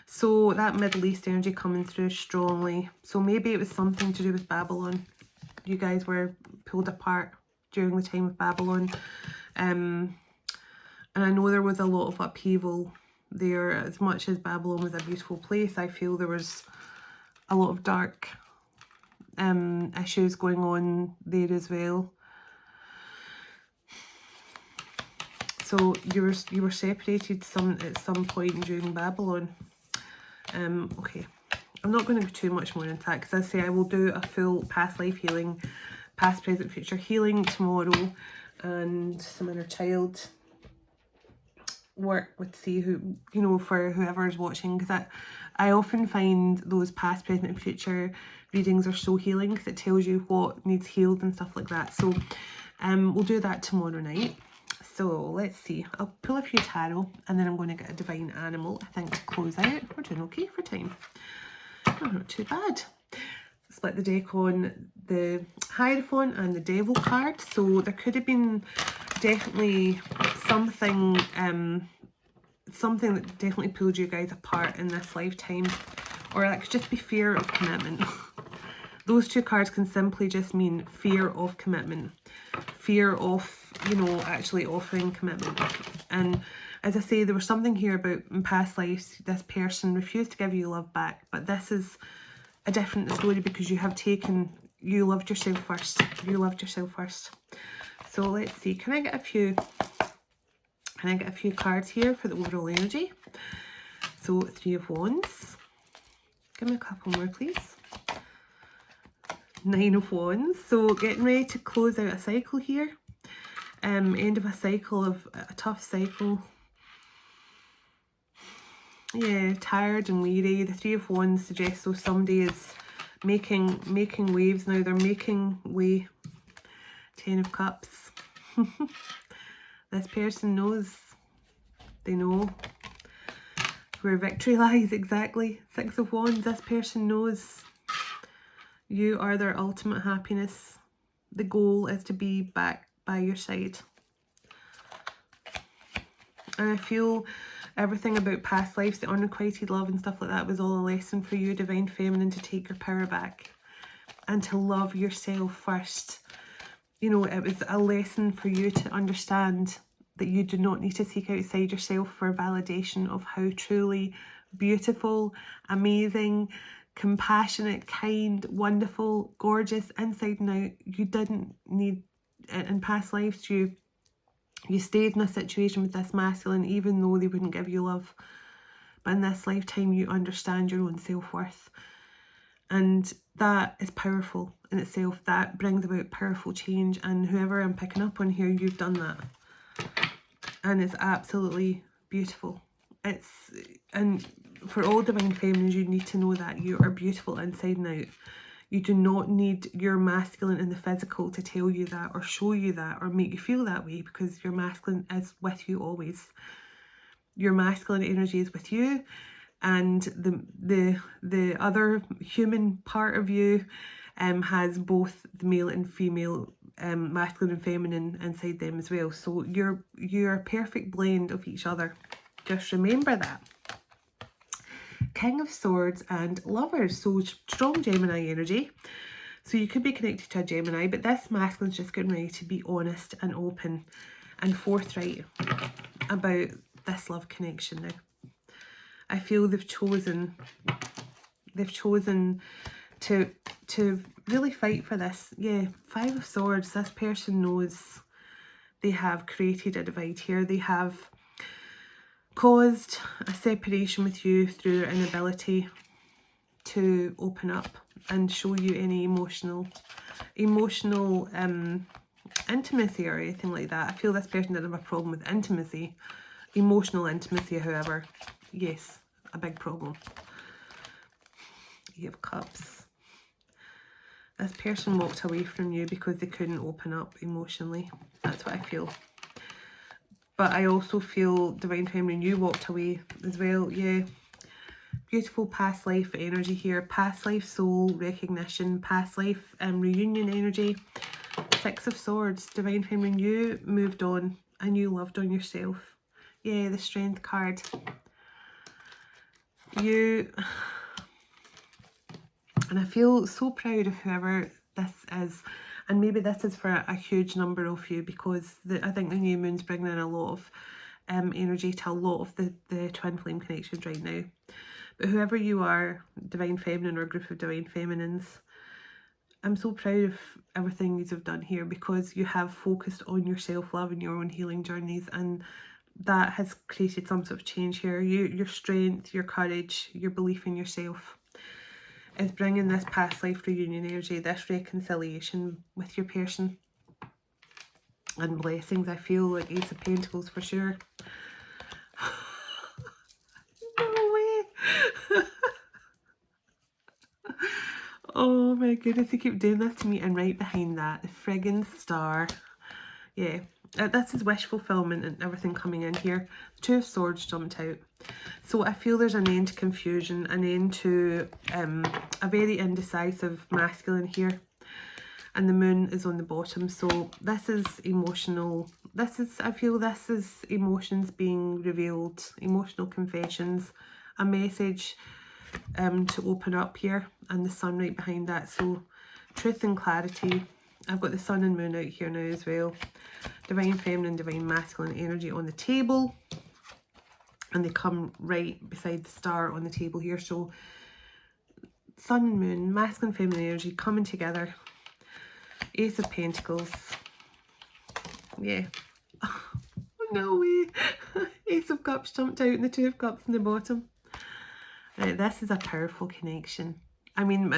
So that Middle East energy coming through strongly. So maybe it was something to do with Babylon. You guys were pulled apart during the time of Babylon. And I know there was a lot of upheaval there. As much as Babylon was a beautiful place, I feel there was a lot of dark issues going on there as well. So you were separated at some point during Babylon. Okay, I'm not going to go too much more into that because as I say, I will do a full past life healing, past, present, future healing tomorrow, and some inner child work with, see who, you know, for whoever's watching, because I often find those past, present and future readings are so healing because it tells you what needs healed and stuff like that. So we'll do that tomorrow night. So let's see, I'll pull a few tarot and then I'm going to get a divine animal, I think, to close out. We're doing okay for time. Oh, not too bad. Split the deck on the Hierophant and the Devil card. So there could have been definitely something something that definitely pulled you guys apart in this lifetime, or that could just be fear of commitment. Those two cards can simply just mean fear of commitment, fear of, you know, actually offering commitment. And as I say, there was something here about in past lives this person refused to give you love back, but this is a different story because you have taken, you loved yourself first. You loved yourself first. So let's see, can I get a few cards here for the overall energy? So 3 of Wands. Give me a couple more, please. 9 of Wands. So getting ready to close out a cycle here. End of a cycle, of a tough cycle. Yeah, tired and weary. The 3 of Wands suggests so somebody is making waves now. They're making way. 10 of Cups. This person knows, they know where victory lies exactly. Six of Wands, this person knows you are their ultimate happiness. The goal is to be back by your side. And I feel everything about past lives, the unrequited love and stuff like that was all a lesson for you, Divine Feminine, to take your power back and to love yourself first. You know, it was a lesson for you to understand that you do not need to seek outside yourself for validation of how truly beautiful, amazing, compassionate, kind, wonderful, gorgeous, inside and out. You didn't need, in past lives, you stayed in a situation with this masculine even though they wouldn't give you love. But in this lifetime, you understand your own self-worth. And that is powerful in itself. That brings about powerful change. And whoever I'm picking up on here, you've done that. And it's absolutely beautiful. And for all Divine Feminines, you need to know that you are beautiful inside and out. You do not need your masculine in the physical to tell you that or show you that or make you feel that way, because your masculine is with you always. Your masculine energy is with you, and the other human part of you has both the male and female, masculine and feminine inside them as well. So you're a perfect blend of each other. Just remember that. King of Swords and Lovers, so strong Gemini energy. So you could be connected to a Gemini, but this masculine's just getting ready to be honest and open and forthright about this love connection now. I feel they've chosen to really fight for this. Yeah, Five of Swords, this person knows they have created a divide here. They have caused a separation with you through their inability to open up and show you any emotional intimacy or anything like that. I feel this person didn't have a problem with intimacy. Emotional intimacy, however, yes, a big problem. Eight of Cups. This person walked away from you because they couldn't open up emotionally. That's what I feel. But I also feel, Divine Feminine, you walked away as well. Yeah. Beautiful past life energy here. Past life soul recognition. Past life reunion energy. Six of Swords. Divine Feminine, you moved on and you loved on yourself. Yeah, the Strength card. And I feel so proud of whoever this is. And maybe this is for a huge number of you, because I think the new moon's bringing in a lot of energy to a lot of the twin flame connections right now. But whoever you are, Divine Feminine or a group of Divine Feminines, I'm so proud of everything you've done here, because you have focused on your self-love and your own healing journeys, and that has created some sort of change here. Your strength, your courage, your belief in yourself is bringing this past life reunion energy, this reconciliation with your person, and blessings. I feel like Ace of Pentacles for sure. No way. Oh my goodness, they keep doing this to me. And right behind that, the friggin' star. Yeah, this is wish fulfillment and everything coming in here. The Two of Swords jumped out. So I feel there's an end to confusion, an end to a very indecisive masculine here. And the moon is on the bottom. So this is emotional. I feel this is emotions being revealed, emotional confessions, a message to open up here, and the sun right behind that. So truth and clarity. I've got the sun and moon out here now as well. Divine Feminine, Divine Masculine energy on the table. And they come right beside the star on the table here. So sun and moon, masculine, feminine energy coming together. Ace of Pentacles. Yeah. Oh, no way. Ace of Cups jumped out and the Two of Cups in the bottom. Right, this is a powerful connection. I mean,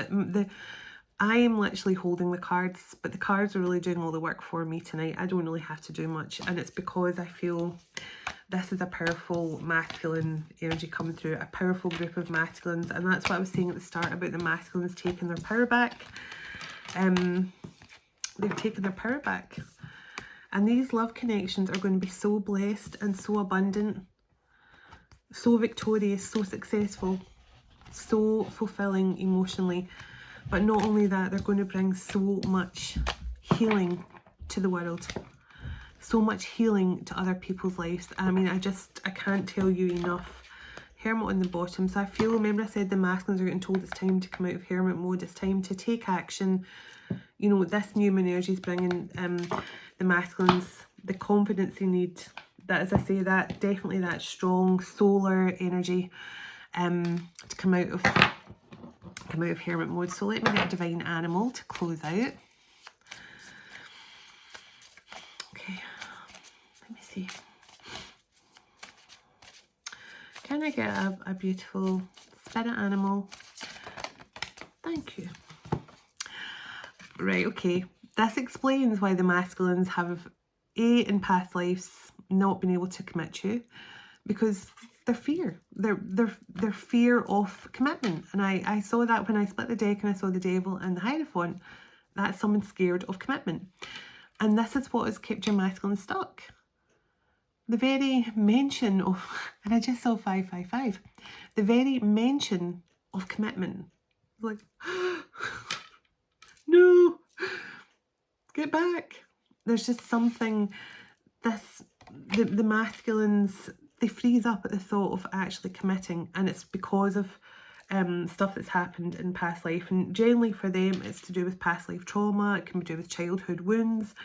I am literally holding the cards, but the cards are really doing all the work for me tonight. I don't really have to do much, and it's because I feel this is a powerful masculine energy coming through, a powerful group of masculines, and that's what I was saying at the start about the masculines taking their power back. They've taken their power back, And these love connections are going to be so blessed and so abundant, so victorious, so successful, so fulfilling emotionally. But not only that, they're going to bring so much healing to the world. So much healing to other people's lives. I mean, I can't tell you enough. Hermit on the bottom. So I feel, remember I said the masculines are getting told it's time to come out of hermit mode. It's time to take action. You know, this new moon energy is bringing the masculines the confidence they need. That, as I say, that definitely that strong solar energy to come out of hermit mode. So let me get a divine animal to close out. Okay, let me see. Can I get a beautiful spirit animal? Thank you. Right, okay. This explains why the masculines have, in past lives, not been able to commit to you, because their fear, their fear of commitment. And I saw that when I split the deck and I saw the Devil and the Hierophant. That's someone scared of commitment. And this is what has kept your masculine stuck. The very mention of, and I just saw 555, the very mention of commitment. Like, no, get back. There's just something, the masculines, they freeze up at the thought of actually committing, and it's because of stuff that's happened in past life. And generally for them, it's to do with past life trauma. It can be to do with childhood wounds.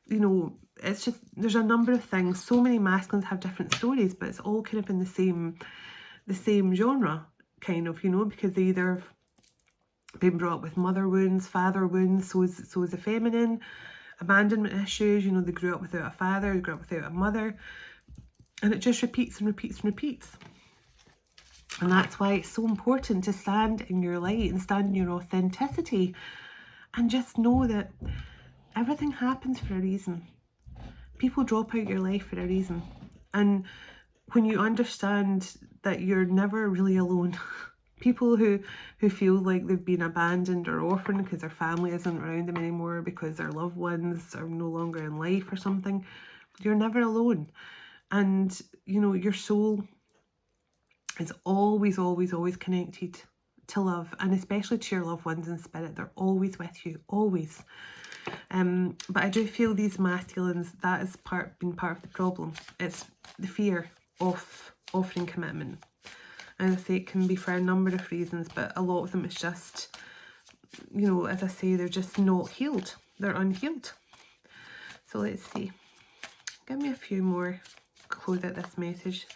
You know, it's just, there's a number of things. So many masculines have different stories, but it's all kind of in the same genre, kind of, you know, because they either have been brought up with mother wounds, father wounds, so is the feminine, abandonment issues, you know, they grew up without a father, they grew up without a mother, and it just repeats and repeats and repeats. And that's why it's so important to stand in your light and stand in your authenticity, and just know that everything happens for a reason. People drop out your life for a reason. And when you understand that you're never really alone, people who feel like they've been abandoned or orphaned because their family isn't around them anymore, because their loved ones are no longer in life or something, you're never alone. And, you know, your soul is always, always, always connected to love, and especially to your loved ones in spirit. They're always with you, always. But I do feel these masculines, that has been part of the problem. It's the fear of offering commitment. And I say it can be for a number of reasons, but a lot of them is just, you know, as I say, they're just not healed. They're unhealed. So let's see. Give me a few more. Close out this message.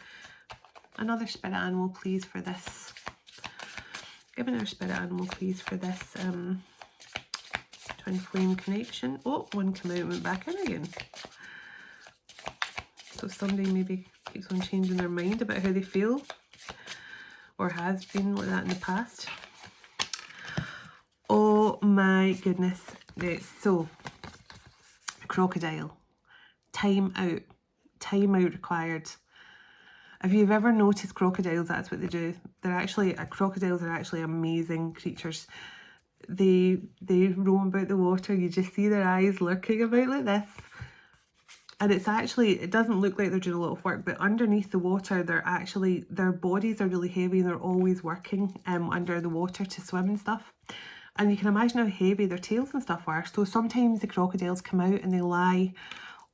Another spirit animal, please, for this. Give me another spirit animal, please, for this twin flame connection. Oh, one came out and went back in again. So somebody maybe keeps on changing their mind about how they feel, or has been like that in the past. Oh my goodness. Right, so crocodile. Time out. Time out required. If you've ever noticed crocodiles, that's what they do. They're actually, crocodiles are actually amazing creatures. They roam about the water. You just see their eyes lurking about like this. And it's actually, it doesn't look like they're doing a lot of work, but underneath the water, they're actually, their bodies are really heavy, and they're always working under the water to swim and stuff. And you can imagine how heavy their tails and stuff are. So sometimes the crocodiles come out and they lie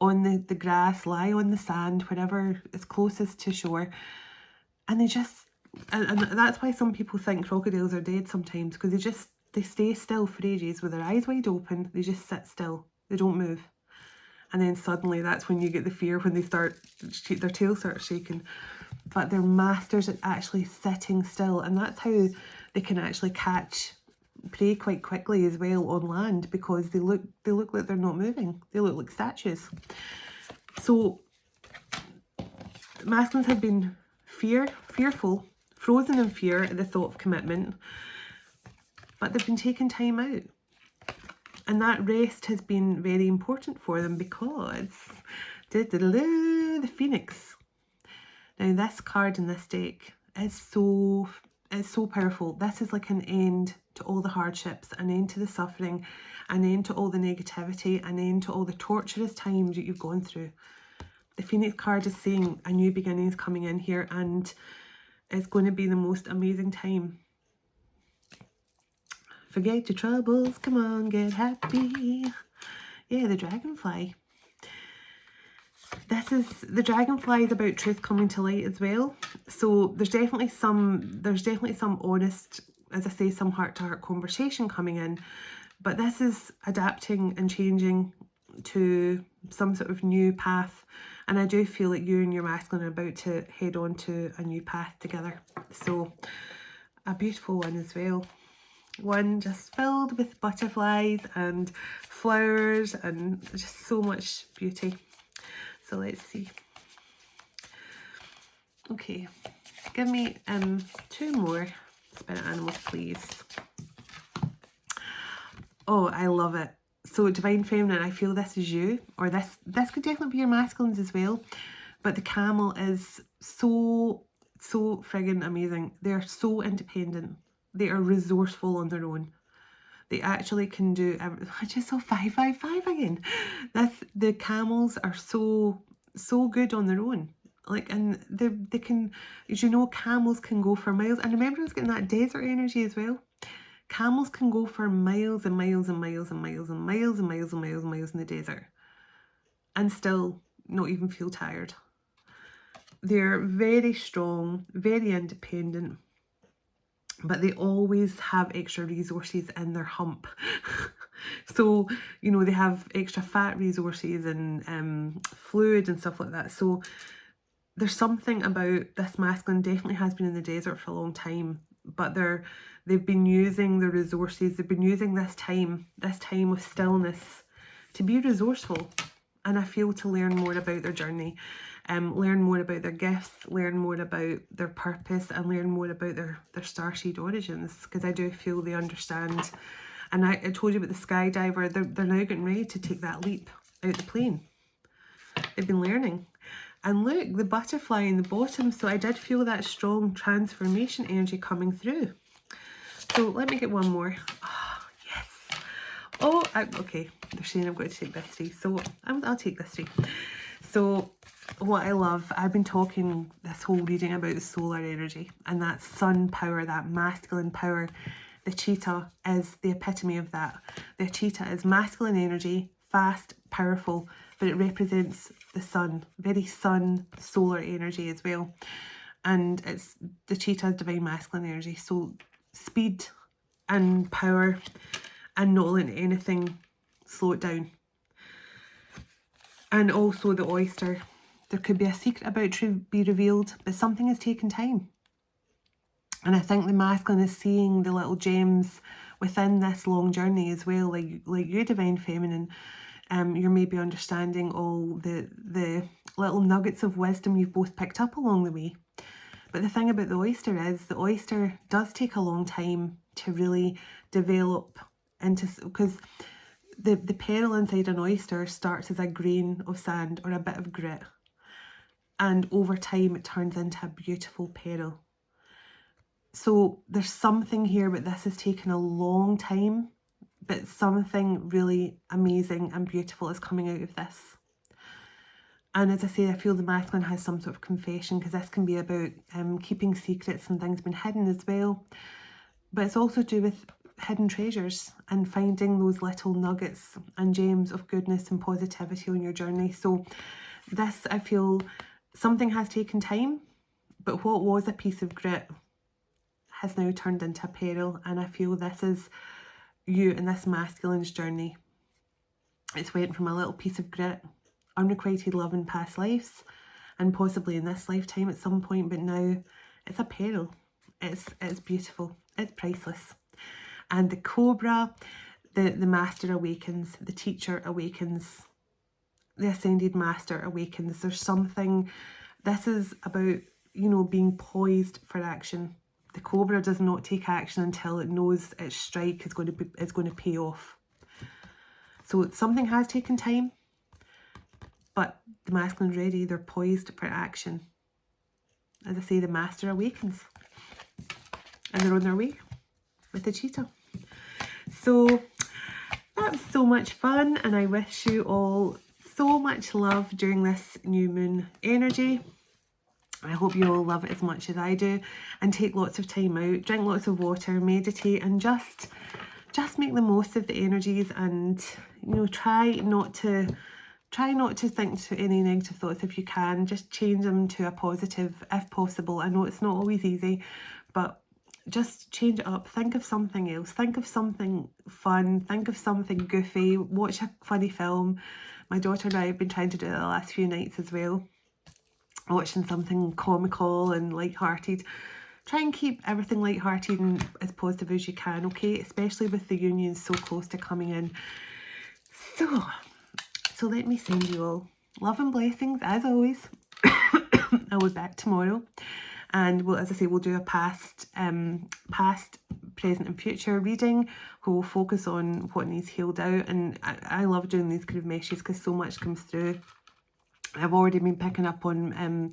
on the grass, lie on the sand, wherever is closest to shore. And they just, and that's why some people think crocodiles are dead sometimes, because they stay still for ages with their eyes wide open. They just sit still. They don't move. And then suddenly that's when you get the fear, when their tail starts shaking. But they're masters at actually sitting still. And that's how they can actually catch prey quite quickly as well on land, because they look like they're not moving. They look like statues. So masculines have been fearful, frozen in fear at the thought of commitment, but they've been taking time out. And that rest has been very important for them, because the Phoenix. Now this card in this deck is so, It's so powerful. This is like an end to all the hardships, an end to the suffering, an end to all the negativity, an end to all the torturous times that you've gone through. The Phoenix card is saying a new beginning is coming in here, and it's going to be the most amazing time. Forget your troubles, come on, get happy. Yeah, the dragonfly. The dragonfly is about truth coming to light as well. So there's definitely some honest, as I say, some heart-to-heart conversation coming in. But this is adapting and changing to some sort of new path. And I do feel like you and your masculine are about to head on to a new path together. So a beautiful one as well. One just filled with butterflies and flowers and just so much beauty. So let's see. Okay, give me 2 more spirit animals, please. Oh, I love it. So Divine Feminine, I feel this is you, or this could definitely be your masculines as well. But the camel is so friggin' amazing. They're so independent. They are resourceful on their own. They actually can do everything. I just saw 555 again. The camels are so good on their own. Like, and they can, as you know, camels can go for miles. And remember, I was getting that desert energy as well. Camels can go for miles and miles and miles and miles and miles and miles and miles and miles in the desert and still not even feel tired. They're very strong, very independent, but they always have extra resources in their hump. So, you know, they have extra fat resources and fluid and stuff like that. So there's something about this masculine, definitely has been in the desert for a long time, but they've been using the resources, they've been using this time of stillness to be resourceful. And I feel to learn more about their journey, learn more about their gifts, learn more about their purpose, and learn more about their starseed origins, because I do feel they understand. And I told you about the skydiver, they're now getting ready to take that leap out the plane. They've been learning. And look, the butterfly in the bottom, so I did feel that strong transformation energy coming through. So let me get one more. Oh, yes. Oh, okay. They're saying I've got to take this tree, so I'll take this tree. So what I love, I've been talking this whole reading about the solar energy and that sun power, that masculine power. The cheetah is the epitome of that. The cheetah is masculine energy, fast, powerful, but it represents the sun, very sun, solar energy as well. And it's the cheetah's divine masculine energy. So speed and power and not letting anything slow it down. And also the oyster. There could be a secret about to be revealed, but something has taken time. And I think the masculine is seeing the little gems within this long journey as well, like you, Divine Feminine. You're maybe understanding all the little nuggets of wisdom you've both picked up along the way. But the thing about the oyster is the oyster does take a long time to really develop into, because the pearl inside an oyster starts as a grain of sand or a bit of grit. And over time it turns into a beautiful pearl. So there's something here, but this has taken a long time, but something really amazing and beautiful is coming out of this. And as I say, I feel the masculine has some sort of confession, because this can be about keeping secrets and things being hidden as well. But it's also to do with hidden treasures and finding those little nuggets and gems of goodness and positivity on your journey. So this, I feel, something has taken time, but what was a piece of grit has now turned into a pearl. And I feel this is you and this masculine's journey. It's went from a little piece of grit, unrequited love in past lives, and possibly in this lifetime at some point, but now it's a pearl. It's beautiful, it's priceless. And the cobra, the master awakens, the teacher awakens, the ascended master awakens. There's something, this is about, you know, being poised for action. The cobra does not take action until it knows its strike is going to pay off. So something has taken time, but the masculine's ready. They're poised for action. As I say, the master awakens. and they're on their way with the cheetah. So that was so much fun, and I wish you all so much love during this new moon energy. I hope you all love it as much as I do, and take lots of time out, drink lots of water, meditate, and just make the most of the energies, and you know, try not to think to any negative thoughts if you can. Just change them to a positive if possible. I know it's not always easy, but just change it up. Think of something else. Think of something fun. Think of something goofy. Watch a funny film. My daughter and I have been trying to do it the last few nights as well. Watching something comical and light-hearted. Try and keep everything light-hearted and as positive as you can, okay? Especially with the union so close to coming in. So let me send you all love and blessings as always. I'll be back tomorrow, and we'll, as I say, we'll do a past, present and future reading. We'll focus on what needs healed out, and I love doing these kind of messages because so much comes through. I've already been picking up on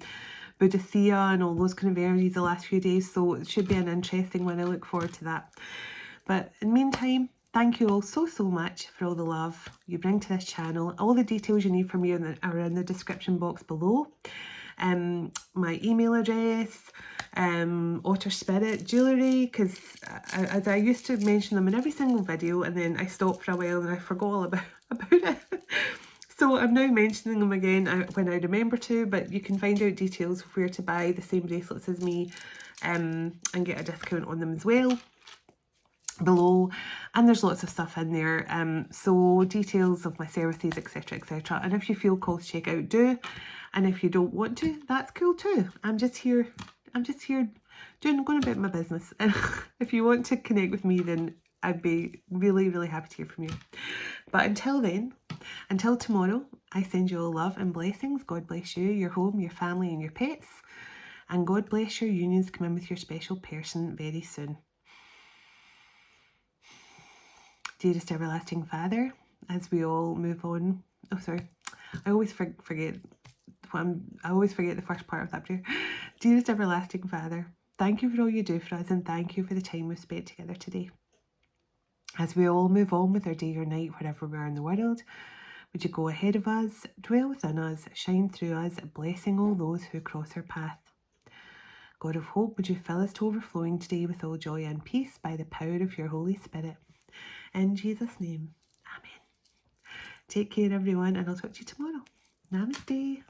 Buddhathea and all those kind of energies the last few days, so it should be an interesting one. I look forward to that. But in the meantime, thank you all so much for all the love you bring to this channel. All the details you need from me are in the description box below. My email address, Otter Spirit jewellery, because I used to mention them in every single video, and then I stopped for a while and I forgot all about it. So I'm now mentioning them again when I remember to, but you can find out details of where to buy the same bracelets as me, and get a discount on them as well below. And there's lots of stuff in there, so details of my services, etc, etc. And if you feel called to check out, do. And if you don't want to, that's cool too. I'm just here going about my business. And if you want to connect with me, then I'd be really happy to hear from you. But until then, until tomorrow, I send you all love and blessings. God bless you, your home, your family and your pets. And God bless your unions come in with your special person very soon. Dearest everlasting Father, as we all move on. Oh, sorry. I always forget the first part of that prayer. Dearest everlasting Father, thank you for all you do for us, and thank you for the time we've spent together today. As we all move on with our day or night, wherever we are in the world, would you go ahead of us, dwell within us, shine through us, blessing all those who cross our path. God of hope, would you fill us to overflowing today with all joy and peace by the power of your Holy Spirit. In Jesus' name, amen. Take care everyone, and I'll talk to you tomorrow. Namaste.